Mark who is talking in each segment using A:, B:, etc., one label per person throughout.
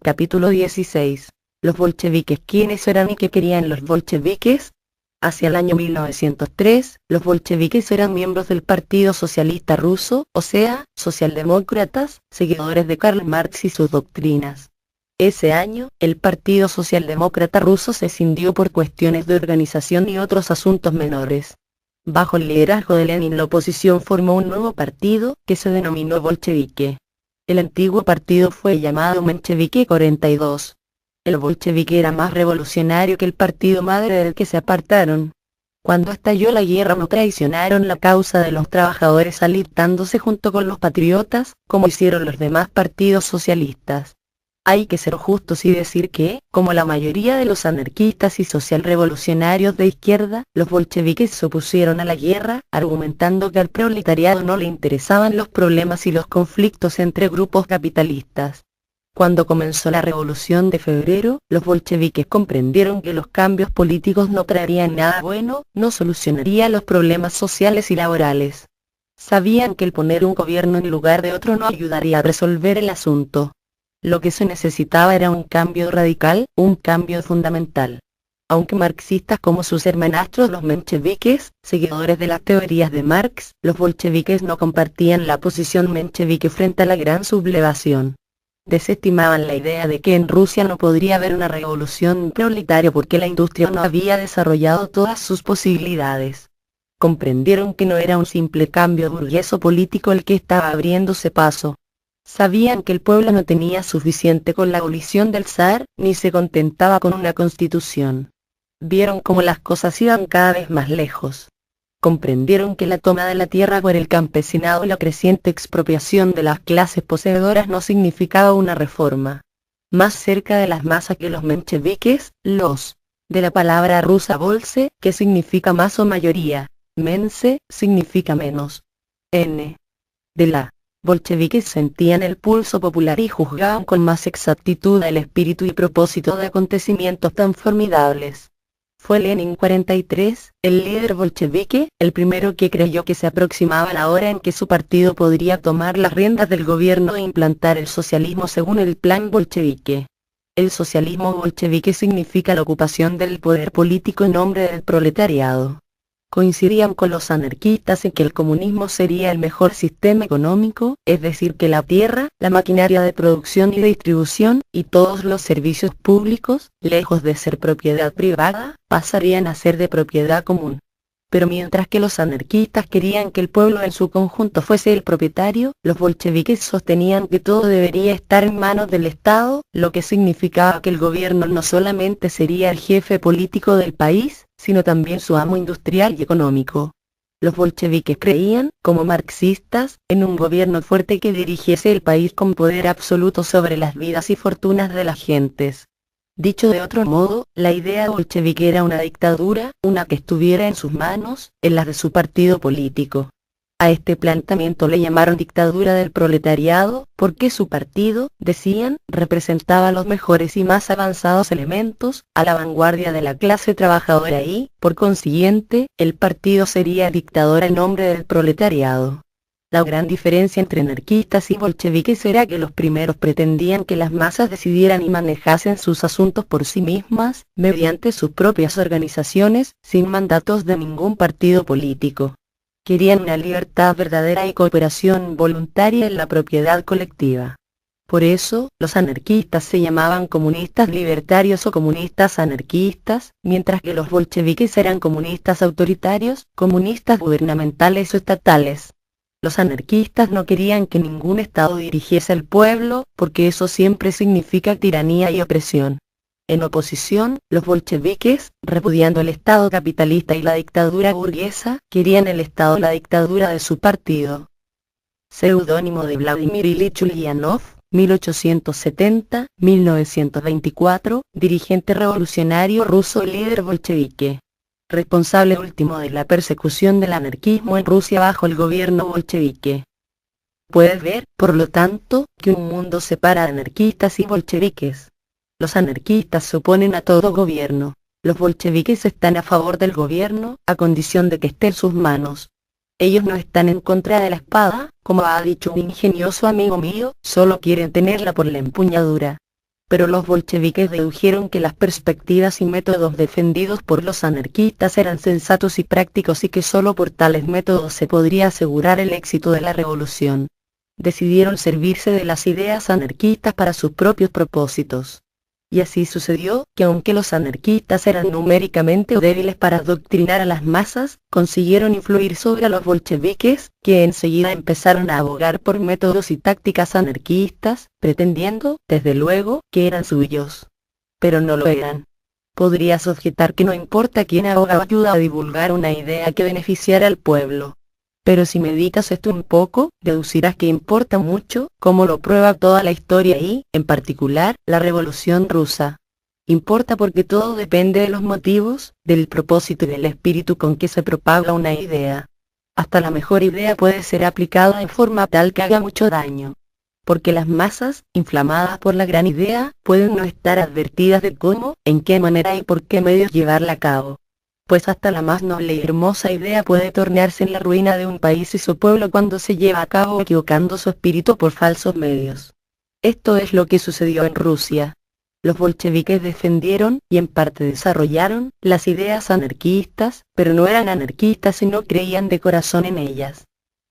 A: Capítulo 16. Los bolcheviques. ¿Quiénes eran y qué querían los bolcheviques? Hacia el año 1903, los bolcheviques eran miembros del Partido Socialista Ruso, o sea, socialdemócratas, seguidores de Karl Marx y sus doctrinas. Ese año, el Partido Socialdemócrata Ruso se escindió por cuestiones de organización y otros asuntos menores. Bajo el liderazgo de Lenin, la oposición formó un nuevo partido, que se denominó bolchevique. El antiguo partido fue llamado Menchevique 42. El bolchevique era más revolucionario que el partido madre del que se apartaron. Cuando estalló la guerra no traicionaron la causa de los trabajadores alistándose junto con los patriotas, como hicieron los demás partidos socialistas. Hay que ser justos y decir que, como la mayoría de los anarquistas y socialrevolucionarios de izquierda, los bolcheviques se opusieron a la guerra, argumentando que al proletariado no le interesaban los problemas y los conflictos entre grupos capitalistas. Cuando comenzó la Revolución de Febrero, los bolcheviques comprendieron que los cambios políticos no traerían nada bueno, no solucionaría los problemas sociales y laborales. Sabían que el poner un gobierno en lugar de otro no ayudaría a resolver el asunto. Lo que se necesitaba era un cambio radical, un cambio fundamental. Aunque marxistas como sus hermanastros los mencheviques, seguidores de las teorías de Marx, los bolcheviques no compartían la posición menchevique frente a la gran sublevación. Desestimaban la idea de que en Rusia no podría haber una revolución proletaria porque la industria no había desarrollado todas sus posibilidades. Comprendieron que no era un simple cambio burgués o político el que estaba abriéndose paso. Sabían que el pueblo no tenía suficiente con la abolición del zar, ni se contentaba con una constitución. Vieron cómo las cosas iban cada vez más lejos. Comprendieron que la toma de la tierra por el campesinado y la creciente expropiación de las clases poseedoras no significaba una reforma. Más cerca de las masas que los mencheviques, de la palabra rusa bolse, que significa más o mayoría, mense, significa menos, de la bolcheviques sentían el pulso popular y juzgaban con más exactitud el espíritu y propósito de acontecimientos tan formidables. Fue Lenin 43, el líder bolchevique, el primero que creyó que se aproximaba la hora en que su partido podría tomar las riendas del gobierno e implantar el socialismo según el plan bolchevique. El socialismo bolchevique significa la ocupación del poder político en nombre del proletariado. Coincidían con los anarquistas en que el comunismo sería el mejor sistema económico, es decir que la tierra, la maquinaria de producción y distribución, y todos los servicios públicos, lejos de ser propiedad privada, pasarían a ser de propiedad común. Pero mientras que los anarquistas querían que el pueblo en su conjunto fuese el propietario, los bolcheviques sostenían que todo debería estar en manos del Estado, lo que significaba que el gobierno no solamente sería el jefe político del país, sino también su amo industrial y económico. Los bolcheviques creían, como marxistas, en un gobierno fuerte que dirigiese el país con poder absoluto sobre las vidas y fortunas de las gentes. Dicho de otro modo, la idea bolchevique era una dictadura, una que estuviera en sus manos, en las de su partido político. A este planteamiento le llamaron dictadura del proletariado, porque su partido, decían, representaba los mejores y más avanzados elementos, a la vanguardia de la clase trabajadora y, por consiguiente, el partido sería dictador en nombre del proletariado. La gran diferencia entre anarquistas y bolcheviques era que los primeros pretendían que las masas decidieran y manejasen sus asuntos por sí mismas, mediante sus propias organizaciones, sin mandatos de ningún partido político. Querían una libertad verdadera y cooperación voluntaria en la propiedad colectiva. Por eso, los anarquistas se llamaban comunistas libertarios o comunistas anarquistas, mientras que los bolcheviques eran comunistas autoritarios, comunistas gubernamentales o estatales. Los anarquistas no querían que ningún Estado dirigiese al pueblo, porque eso siempre significa tiranía y opresión. En oposición, los bolcheviques, repudiando el Estado capitalista y la dictadura burguesa, querían el Estado la dictadura de su partido. Seudónimo de Vladimir Ilich Ulyanov, 1870-1924, dirigente revolucionario ruso y líder bolchevique. Responsable último de la persecución del anarquismo en Rusia bajo el gobierno bolchevique. Puedes ver, por lo tanto, que un mundo separa a anarquistas y bolcheviques. Los anarquistas se oponen a todo gobierno. Los bolcheviques están a favor del gobierno, a condición de que esté en sus manos. Ellos no están en contra de la espada, como ha dicho un ingenioso amigo mío, solo quieren tenerla por la empuñadura. Pero los bolcheviques dedujeron que las perspectivas y métodos defendidos por los anarquistas eran sensatos y prácticos y que solo por tales métodos se podría asegurar el éxito de la revolución. Decidieron servirse de las ideas anarquistas para sus propios propósitos. Y así sucedió, que aunque los anarquistas eran numéricamente débiles para adoctrinar a las masas, consiguieron influir sobre los bolcheviques, que enseguida empezaron a abogar por métodos y tácticas anarquistas, pretendiendo, desde luego, que eran suyos. Pero no lo eran. Podrías objetar que no importa quién aboga o ayuda a divulgar una idea que beneficiara al pueblo. Pero si meditas esto un poco, deducirás que importa mucho, como lo prueba toda la historia y, en particular, la Revolución Rusa. Importa porque todo depende de los motivos, del propósito y del espíritu con que se propaga una idea. Hasta la mejor idea puede ser aplicada en forma tal que haga mucho daño. Porque las masas, inflamadas por la gran idea, pueden no estar advertidas de cómo, en qué manera y por qué medios llevarla a cabo. Pues hasta la más noble y hermosa idea puede tornarse en la ruina de un país y su pueblo cuando se lleva a cabo equivocando su espíritu por falsos medios. Esto es lo que sucedió en Rusia. Los bolcheviques defendieron, y en parte desarrollaron, las ideas anarquistas, pero no eran anarquistas y no creían de corazón en ellas.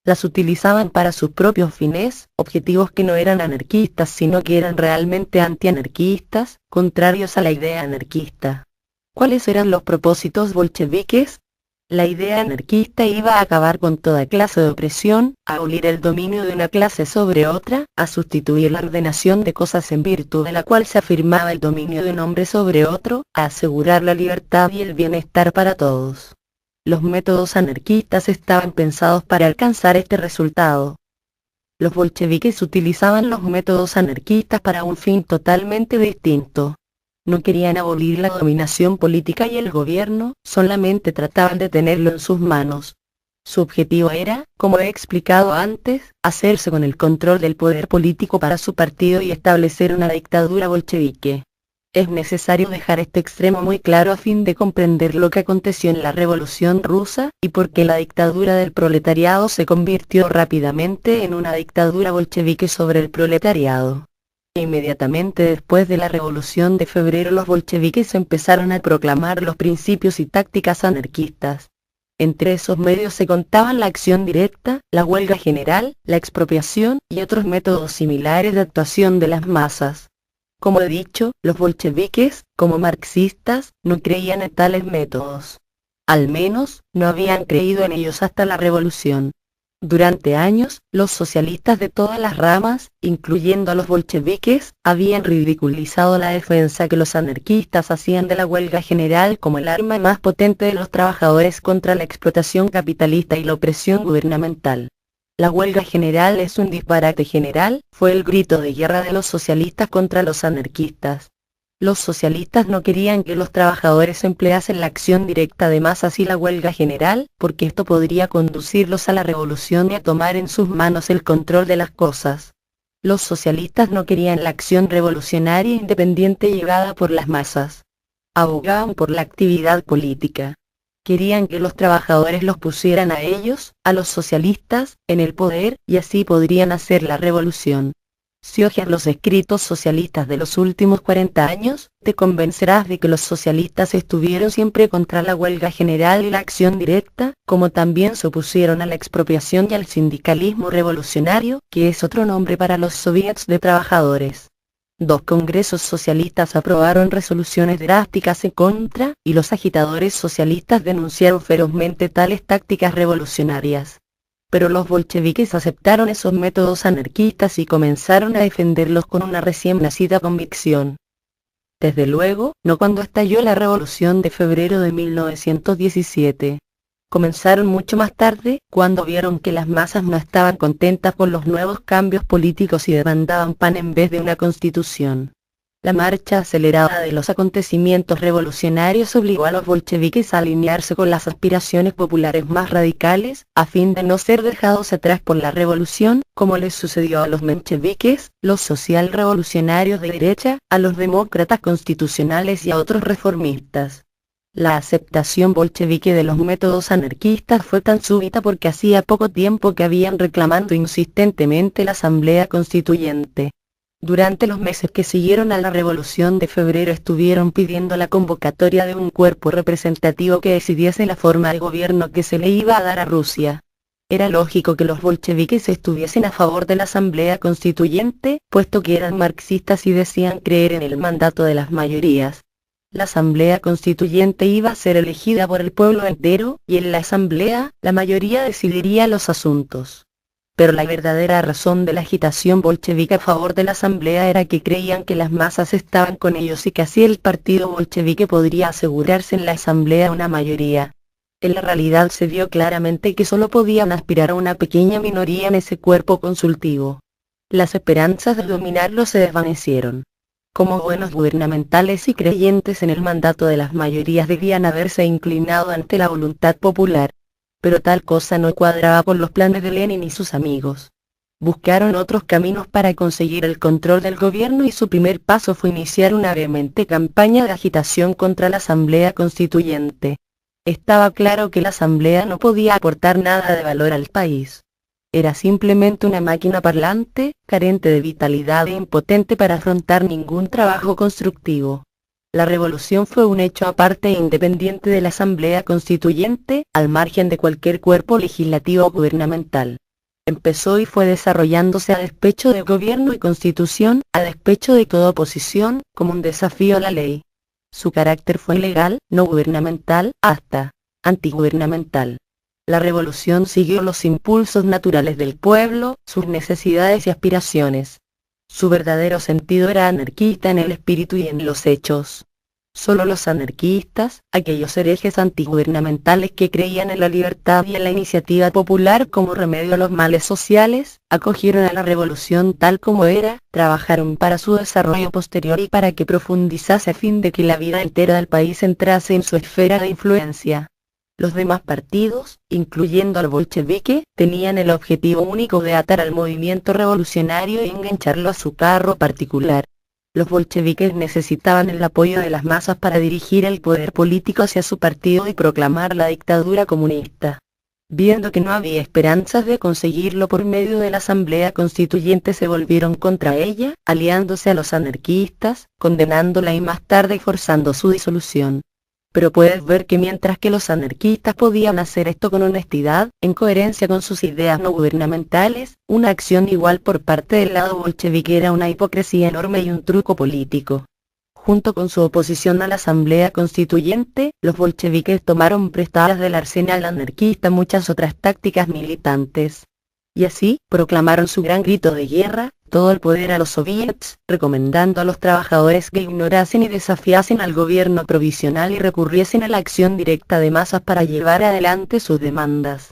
A: Las utilizaban para sus propios fines, objetivos que no eran anarquistas sino que eran realmente antianarquistas, contrarios a la idea anarquista. ¿Cuáles eran los propósitos bolcheviques? La idea anarquista iba a acabar con toda clase de opresión, a abolir el dominio de una clase sobre otra, a sustituir la ordenación de cosas en virtud de la cual se afirmaba el dominio de un hombre sobre otro, a asegurar la libertad y el bienestar para todos. Los métodos anarquistas estaban pensados para alcanzar este resultado. Los bolcheviques utilizaban los métodos anarquistas para un fin totalmente distinto. No querían abolir la dominación política y el gobierno, solamente trataban de tenerlo en sus manos. Su objetivo era, como he explicado antes, hacerse con el control del poder político para su partido y establecer una dictadura bolchevique. Es necesario dejar este extremo muy claro a fin de comprender lo que aconteció en la Revolución Rusa, y por qué la dictadura del proletariado se convirtió rápidamente en una dictadura bolchevique sobre el proletariado. Inmediatamente después de la Revolución de Febrero los bolcheviques empezaron a proclamar los principios y tácticas anarquistas. Entre esos medios se contaban la acción directa, la huelga general, la expropiación y otros métodos similares de actuación de las masas. Como he dicho, los bolcheviques, como marxistas, no creían en tales métodos. Al menos, no habían creído en ellos hasta la Revolución. Durante años, los socialistas de todas las ramas, incluyendo a los bolcheviques, habían ridiculizado la defensa que los anarquistas hacían de la huelga general como el arma más potente de los trabajadores contra la explotación capitalista y la opresión gubernamental. La huelga general es un disparate general, fue el grito de guerra de los socialistas contra los anarquistas. Los socialistas no querían que los trabajadores empleasen la acción directa de masas y la huelga general, porque esto podría conducirlos a la revolución y a tomar en sus manos el control de las cosas. Los socialistas no querían la acción revolucionaria independiente llevada por las masas. Abogaban por la actividad política. Querían que los trabajadores los pusieran a ellos, a los socialistas, en el poder, y así podrían hacer la revolución. Si hojeas los escritos socialistas de los últimos 40 años, te convencerás de que los socialistas estuvieron siempre contra la huelga general y la acción directa, como también se opusieron a la expropiación y al sindicalismo revolucionario, que es otro nombre para los soviets de trabajadores. 2 congresos socialistas aprobaron resoluciones drásticas en contra, y los agitadores socialistas denunciaron ferozmente tales tácticas revolucionarias. Pero los bolcheviques aceptaron esos métodos anarquistas y comenzaron a defenderlos con una recién nacida convicción. Desde luego, no cuando estalló la Revolución de Febrero de 1917. Comenzaron mucho más tarde, cuando vieron que las masas no estaban contentas con los nuevos cambios políticos y demandaban pan en vez de una constitución. La marcha acelerada de los acontecimientos revolucionarios obligó a los bolcheviques a alinearse con las aspiraciones populares más radicales, a fin de no ser dejados atrás por la revolución, como les sucedió a los mencheviques, los socialrevolucionarios de derecha, a los demócratas constitucionales y a otros reformistas. La aceptación bolchevique de los métodos anarquistas fue tan súbita porque hacía poco tiempo que habían reclamando insistentemente la Asamblea Constituyente. Durante los meses que siguieron a la Revolución de Febrero estuvieron pidiendo la convocatoria de un cuerpo representativo que decidiese la forma de gobierno que se le iba a dar a Rusia. Era lógico que los bolcheviques estuviesen a favor de la Asamblea Constituyente, puesto que eran marxistas y decían creer en el mandato de las mayorías. La Asamblea Constituyente iba a ser elegida por el pueblo entero, y en la Asamblea, la mayoría decidiría los asuntos. Pero la verdadera razón de la agitación bolchevique a favor de la Asamblea era que creían que las masas estaban con ellos y que así el partido bolchevique podría asegurarse en la Asamblea una mayoría. En la realidad se vio claramente que solo podían aspirar a una pequeña minoría en ese cuerpo consultivo. Las esperanzas de dominarlo se desvanecieron. Como buenos gubernamentales y creyentes en el mandato de las mayorías debían haberse inclinado ante la voluntad popular. Pero tal cosa no cuadraba con los planes de Lenin y sus amigos. Buscaron otros caminos para conseguir el control del gobierno y su primer paso fue iniciar una vehemente campaña de agitación contra la Asamblea Constituyente. Estaba claro que la Asamblea no podía aportar nada de valor al país. Era simplemente una máquina parlante, carente de vitalidad e impotente para afrontar ningún trabajo constructivo. La revolución fue un hecho aparte e independiente de la Asamblea Constituyente, al margen de cualquier cuerpo legislativo o gubernamental. Empezó y fue desarrollándose a despecho de gobierno y constitución, a despecho de toda oposición, como un desafío a la ley. Su carácter fue legal, no gubernamental, hasta antigubernamental. La revolución siguió los impulsos naturales del pueblo, sus necesidades y aspiraciones. Su verdadero sentido era anarquista en el espíritu y en los hechos. Solo los anarquistas, aquellos herejes antigubernamentales que creían en la libertad y en la iniciativa popular como remedio a los males sociales, acogieron a la revolución tal como era, trabajaron para su desarrollo posterior y para que profundizase a fin de que la vida entera del país entrase en su esfera de influencia. Los demás partidos, incluyendo al bolchevique, tenían el objetivo único de atar al movimiento revolucionario y engancharlo a su carro particular. Los bolcheviques necesitaban el apoyo de las masas para dirigir el poder político hacia su partido y proclamar la dictadura comunista. Viendo que no había esperanzas de conseguirlo por medio de la Asamblea Constituyente, se volvieron contra ella, aliándose a los anarquistas, condenándola y más tarde forzando su disolución. Pero puedes ver que mientras que los anarquistas podían hacer esto con honestidad, en coherencia con sus ideas no gubernamentales, una acción igual por parte del lado bolchevique era una hipocresía enorme y un truco político. Junto con su oposición a la Asamblea Constituyente, los bolcheviques tomaron prestadas del arsenal anarquista muchas otras tácticas militantes. Y así, proclamaron su gran grito de guerra, todo el poder a los soviets, recomendando a los trabajadores que ignorasen y desafiasen al gobierno provisional y recurriesen a la acción directa de masas para llevar adelante sus demandas.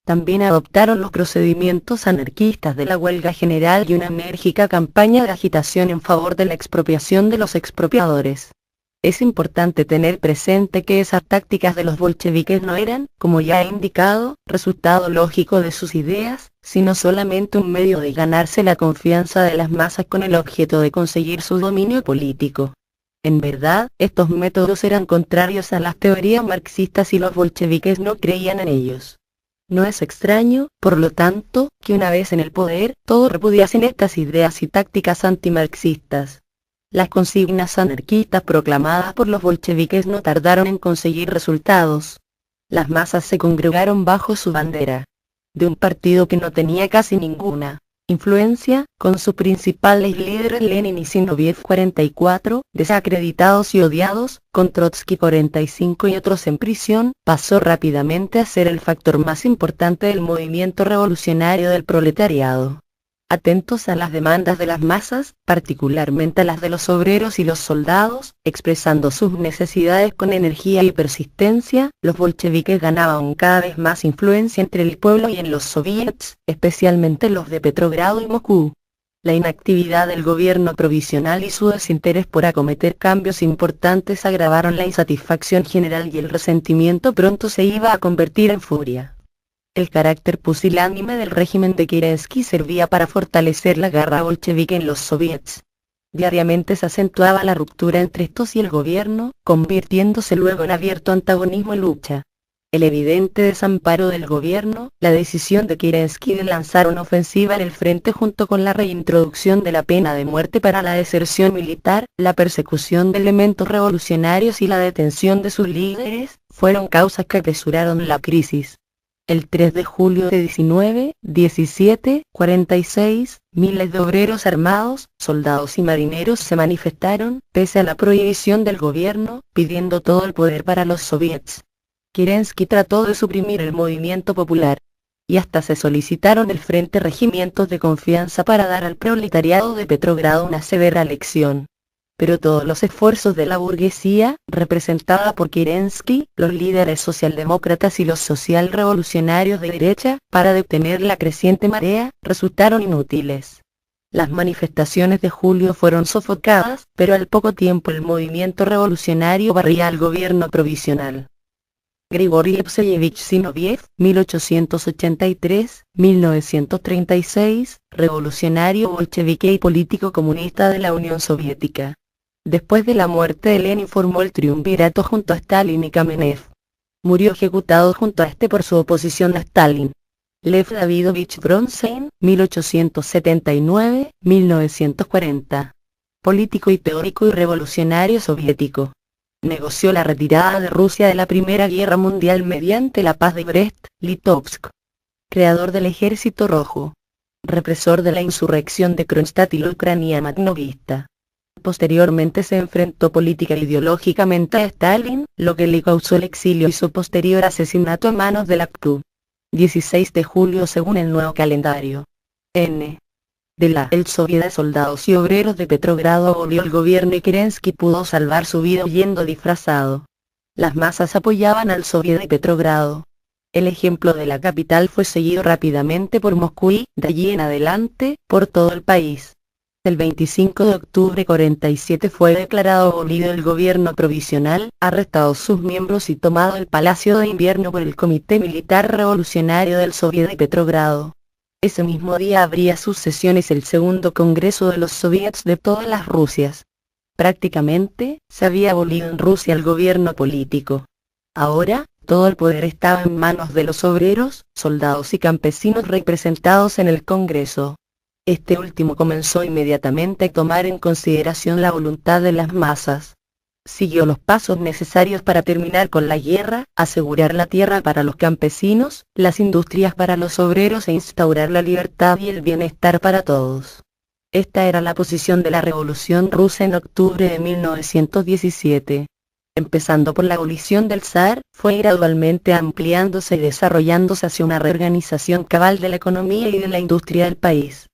A: También adoptaron los procedimientos anarquistas de la huelga general y una enérgica campaña de agitación en favor de la expropiación de los expropiadores. Es importante tener presente que esas tácticas de los bolcheviques no eran, como ya he indicado, resultado lógico de sus ideas, sino solamente un medio de ganarse la confianza de las masas con el objeto de conseguir su dominio político. En verdad, estos métodos eran contrarios a las teorías marxistas y los bolcheviques no creían en ellos. No es extraño, por lo tanto, que una vez en el poder, todos repudiasen estas ideas y tácticas antimarxistas. Las consignas anarquistas proclamadas por los bolcheviques no tardaron en conseguir resultados. Las masas se congregaron bajo su bandera. De un partido que no tenía casi ninguna influencia, con sus principales líderes Lenin y Zinoviev 44, desacreditados y odiados, con Trotsky 45 y otros en prisión, pasó rápidamente a ser el factor más importante del movimiento revolucionario del proletariado. Atentos a las demandas de las masas, particularmente a las de los obreros y los soldados, expresando sus necesidades con energía y persistencia, los bolcheviques ganaban cada vez más influencia entre el pueblo y en los soviets, especialmente los de Petrogrado y Moscú. La inactividad del gobierno provisional y su desinterés por acometer cambios importantes agravaron la insatisfacción general y el resentimiento pronto se iba a convertir en furia. El carácter pusilánime del régimen de Kerensky servía para fortalecer la garra bolchevique en los soviets. Diariamente se acentuaba la ruptura entre estos y el gobierno, convirtiéndose luego en abierto antagonismo y lucha. El evidente desamparo del gobierno, la decisión de Kerensky de lanzar una ofensiva en el frente junto con la reintroducción de la pena de muerte para la deserción militar, la persecución de elementos revolucionarios y la detención de sus líderes, fueron causas que apresuraron la crisis. El 3 de julio de 1746, miles de obreros armados, soldados y marineros se manifestaron, pese a la prohibición del gobierno, pidiendo todo el poder para los soviets. Kerensky trató de suprimir el movimiento popular, y hasta se solicitaron del frente regimientos de confianza para dar al proletariado de Petrogrado una severa lección. Pero todos los esfuerzos de la burguesía, representada por Kerensky, los líderes socialdemócratas y los socialrevolucionarios de derecha, para detener la creciente marea, resultaron inútiles. Las manifestaciones de julio fueron sofocadas, pero al poco tiempo el movimiento revolucionario barría al gobierno provisional. Grigori Alexeyevich Zinoviev, 1883-1936, revolucionario bolchevique y político comunista de la Unión Soviética. Después de la muerte de Lenin formó el triunvirato junto a Stalin y Kamenev. Murió ejecutado junto a este por su oposición a Stalin. Lev Davidovich Bronstein, 1879-1940. Político y teórico y revolucionario soviético. Negoció la retirada de Rusia de la Primera Guerra Mundial mediante la paz de Brest-Litovsk. Creador del Ejército Rojo. Represor de la insurrección de Kronstadt y la Ucrania Magnovista. Posteriormente se enfrentó política e ideológicamente a Stalin, lo que le causó el exilio y su posterior asesinato a manos de la CTU. 16 de julio según el nuevo calendario. El Soviet de Soldados y Obreros de Petrogrado abolió el gobierno y Kerensky pudo salvar su vida huyendo disfrazado. Las masas apoyaban al Soviet de Petrogrado. El ejemplo de la capital fue seguido rápidamente por Moscú y, de allí en adelante, por todo el país. El 25 de octubre 47 fue declarado abolido el gobierno provisional, arrestados sus miembros y tomado el Palacio de Invierno por el Comité Militar Revolucionario del Soviet de Petrogrado. Ese mismo día abría sus sesiones el segundo Congreso de los Soviets de todas las Rusias. Prácticamente, se había abolido en Rusia el gobierno político. Ahora, todo el poder estaba en manos de los obreros, soldados y campesinos representados en el Congreso. Este último comenzó inmediatamente a tomar en consideración la voluntad de las masas. Siguió los pasos necesarios para terminar con la guerra, asegurar la tierra para los campesinos, las industrias para los obreros e instaurar la libertad y el bienestar para todos. Esta era la posición de la Revolución Rusa en octubre de 1917. Empezando por la abolición del zar, fue gradualmente ampliándose y desarrollándose hacia una reorganización cabal de la economía y de la industria del país.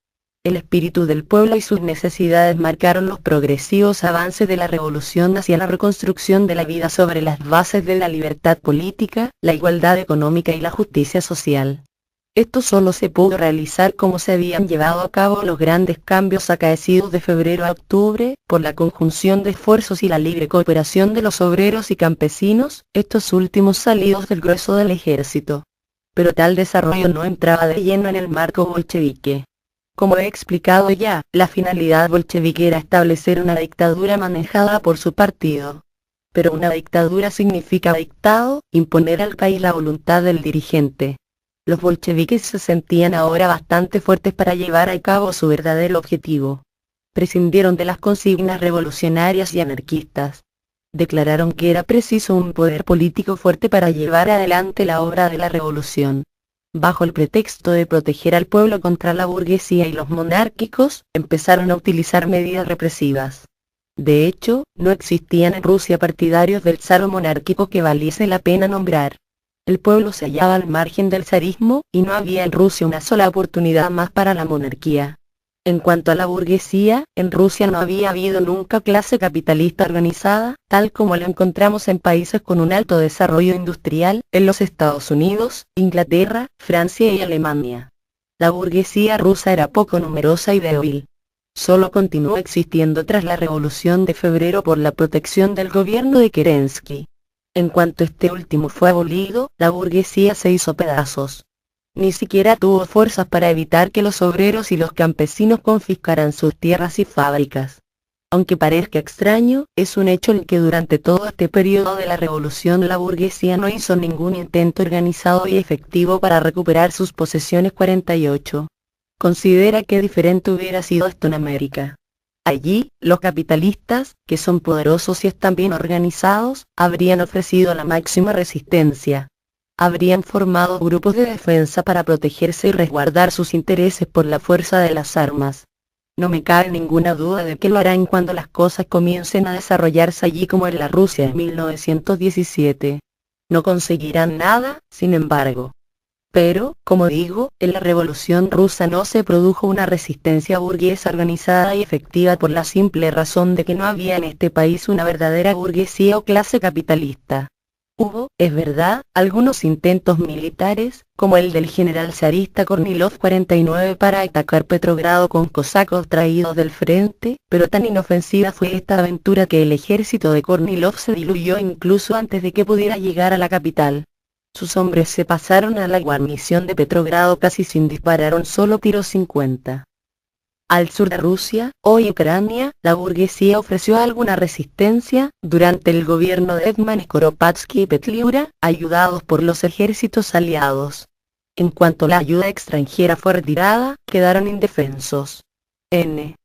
A: El espíritu del pueblo y sus necesidades marcaron los progresivos avances de la revolución hacia la reconstrucción de la vida sobre las bases de la libertad política, la igualdad económica y la justicia social. Esto solo se pudo realizar como se habían llevado a cabo los grandes cambios acaecidos de febrero a octubre, por la conjunción de esfuerzos y la libre cooperación de los obreros y campesinos, estos últimos salidos del grueso del ejército. Pero tal desarrollo no entraba de lleno en el marco bolchevique. Como he explicado ya, la finalidad bolchevique era establecer una dictadura manejada por su partido. Pero una dictadura significa dictado, imponer al país la voluntad del dirigente. Los bolcheviques se sentían ahora bastante fuertes para llevar a cabo su verdadero objetivo. Prescindieron de las consignas revolucionarias y anarquistas. Declararon que era preciso un poder político fuerte para llevar adelante la obra de la revolución. Bajo el pretexto de proteger al pueblo contra la burguesía y los monárquicos, empezaron a utilizar medidas represivas. De hecho, no existían en Rusia partidarios del zar o monárquico que valiese la pena nombrar. El pueblo se hallaba al margen del zarismo, y no había en Rusia una sola oportunidad más para la monarquía. En cuanto a la burguesía, en Rusia no había habido nunca clase capitalista organizada, tal como la encontramos en países con un alto desarrollo industrial, en los Estados Unidos, Inglaterra, Francia y Alemania. La burguesía rusa era poco numerosa y débil. Solo continuó existiendo tras la Revolución de Febrero por la protección del gobierno de Kerensky. En cuanto este último fue abolido, la burguesía se hizo pedazos. Ni siquiera tuvo fuerzas para evitar que los obreros y los campesinos confiscaran sus tierras y fábricas. Aunque parezca extraño, es un hecho el que durante todo este periodo de la revolución la burguesía no hizo ningún intento organizado y efectivo para recuperar sus posesiones 48. Considera que diferente hubiera sido esto en América. Allí, los capitalistas, que son poderosos y están bien organizados, habrían ofrecido la máxima resistencia. Habrían formado grupos de defensa para protegerse y resguardar sus intereses por la fuerza de las armas. No me cabe ninguna duda de que lo harán cuando las cosas comiencen a desarrollarse allí como en la Rusia de 1917. No conseguirán nada, sin embargo. Pero, como digo, en la Revolución Rusa no se produjo una resistencia burguesa organizada y efectiva por la simple razón de que no había en este país una verdadera burguesía o clase capitalista. Hubo, es verdad, algunos intentos militares, como el del general zarista Kornilov 49 para atacar Petrogrado con cosacos traídos del frente, pero tan inofensiva fue esta aventura que el ejército de Kornilov se diluyó incluso antes de que pudiera llegar a la capital. Sus hombres se pasaron a la guarnición de Petrogrado casi sin disparar un solo tiro 50. Al sur de Rusia, hoy Ucrania, la burguesía ofreció alguna resistencia, durante el gobierno de Hetman Skoropadsky y Petliura, ayudados por los ejércitos aliados. En cuanto la ayuda extranjera fue retirada, quedaron indefensos. N.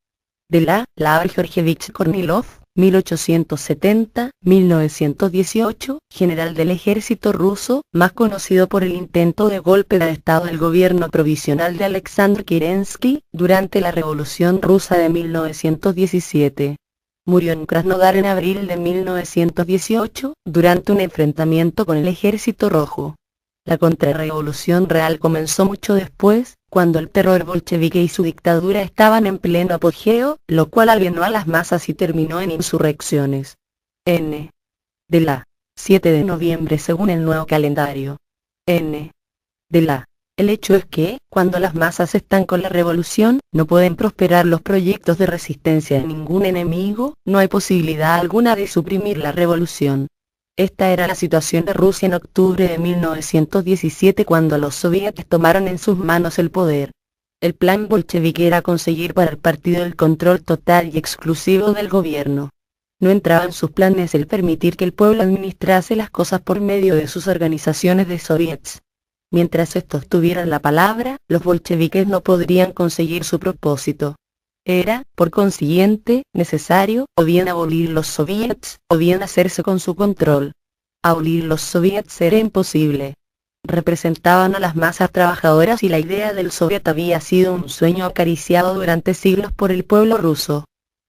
A: de la Georgievich Kornilov, 1870-1918, general del ejército ruso, más conocido por el intento de golpe de estado del gobierno provisional de Alexander Kerensky, durante la Revolución Rusa de 1917. Murió en Krasnodar en abril de 1918, durante un enfrentamiento con el Ejército Rojo. La contrarrevolución real comenzó mucho después, cuando el terror bolchevique y su dictadura estaban en pleno apogeo, lo cual alienó a las masas y terminó en insurrecciones. N. de la 7 de noviembre según el nuevo calendario. N. de la. El hecho es que, cuando las masas están con la revolución, no pueden prosperar los proyectos de resistencia de ningún enemigo, no hay posibilidad alguna de suprimir la revolución. Esta era la situación de Rusia en octubre de 1917 cuando los soviets tomaron en sus manos el poder. El plan bolchevique era conseguir para el partido el control total y exclusivo del gobierno. No entraba en sus planes el permitir que el pueblo administrase las cosas por medio de sus organizaciones de soviets. Mientras estos tuvieran la palabra, los bolcheviques no podrían conseguir su propósito. Era, por consiguiente, necesario, o bien abolir los soviets, o bien hacerse con su control. Abolir los soviets era imposible. Representaban a las masas trabajadoras y la idea del soviet había sido un sueño acariciado durante siglos por el pueblo ruso.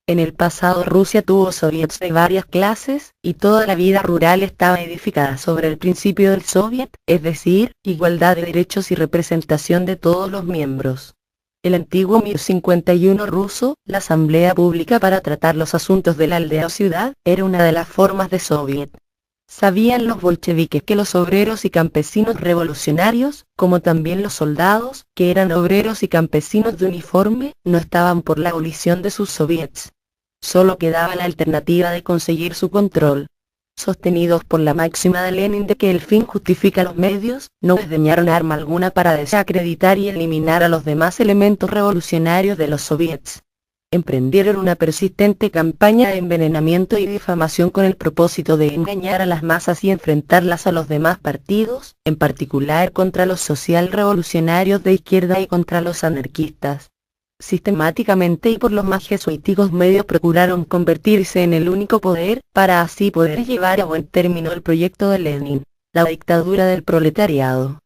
A: En el pasado Rusia tuvo soviets de varias clases, y toda la vida rural estaba edificada sobre el principio del soviet, es decir, igualdad de derechos y representación de todos los miembros. El antiguo Mir 51 ruso, la asamblea pública para tratar los asuntos de la aldea o ciudad, era una de las formas de soviet. Sabían los bolcheviques que los obreros y campesinos revolucionarios, como también los soldados, que eran obreros y campesinos de uniforme, no estaban por la abolición de sus soviets. Solo quedaba la alternativa de conseguir su control. Sostenidos por la máxima de Lenin de que el fin justifica los medios, no desdeñaron arma alguna para desacreditar y eliminar a los demás elementos revolucionarios de los soviets. Emprendieron una persistente campaña de envenenamiento y difamación con el propósito de engañar a las masas y enfrentarlas a los demás partidos, en particular contra los social-revolucionarios de izquierda y contra los anarquistas. Sistemáticamente y por los más jesuíticos medios procuraron convertirse en el único poder, para así poder llevar a buen término el proyecto de Lenin, la dictadura del proletariado.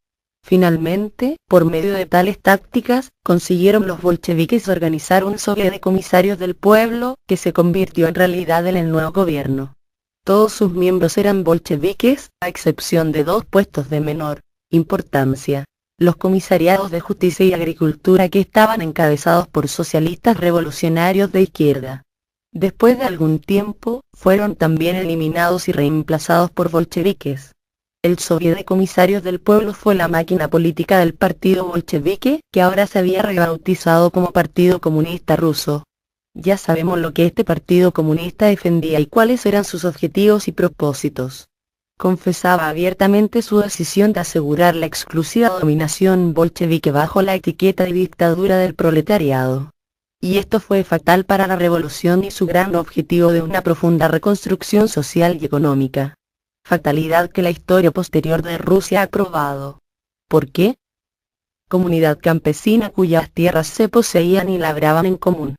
A: Finalmente, por medio de tales tácticas, consiguieron los bolcheviques organizar un soviet de comisarios del pueblo, que se convirtió en realidad en el nuevo gobierno. Todos sus miembros eran bolcheviques, a excepción de dos puestos de menor importancia. Los comisariados de justicia y agricultura que estaban encabezados por socialistas revolucionarios de izquierda. Después de algún tiempo, fueron también eliminados y reemplazados por bolcheviques. El Soviet de Comisarios del Pueblo fue la máquina política del partido bolchevique, que ahora se había rebautizado como Partido Comunista Ruso. Ya sabemos lo que este Partido Comunista defendía y cuáles eran sus objetivos y propósitos. Confesaba abiertamente su decisión de asegurar la exclusiva dominación bolchevique bajo la etiqueta de dictadura del proletariado. Y esto fue fatal para la revolución y su gran objetivo de una profunda reconstrucción social y económica. Fatalidad que la historia posterior de Rusia ha probado. ¿Por qué? Comunidad campesina cuyas tierras se poseían y labraban en común.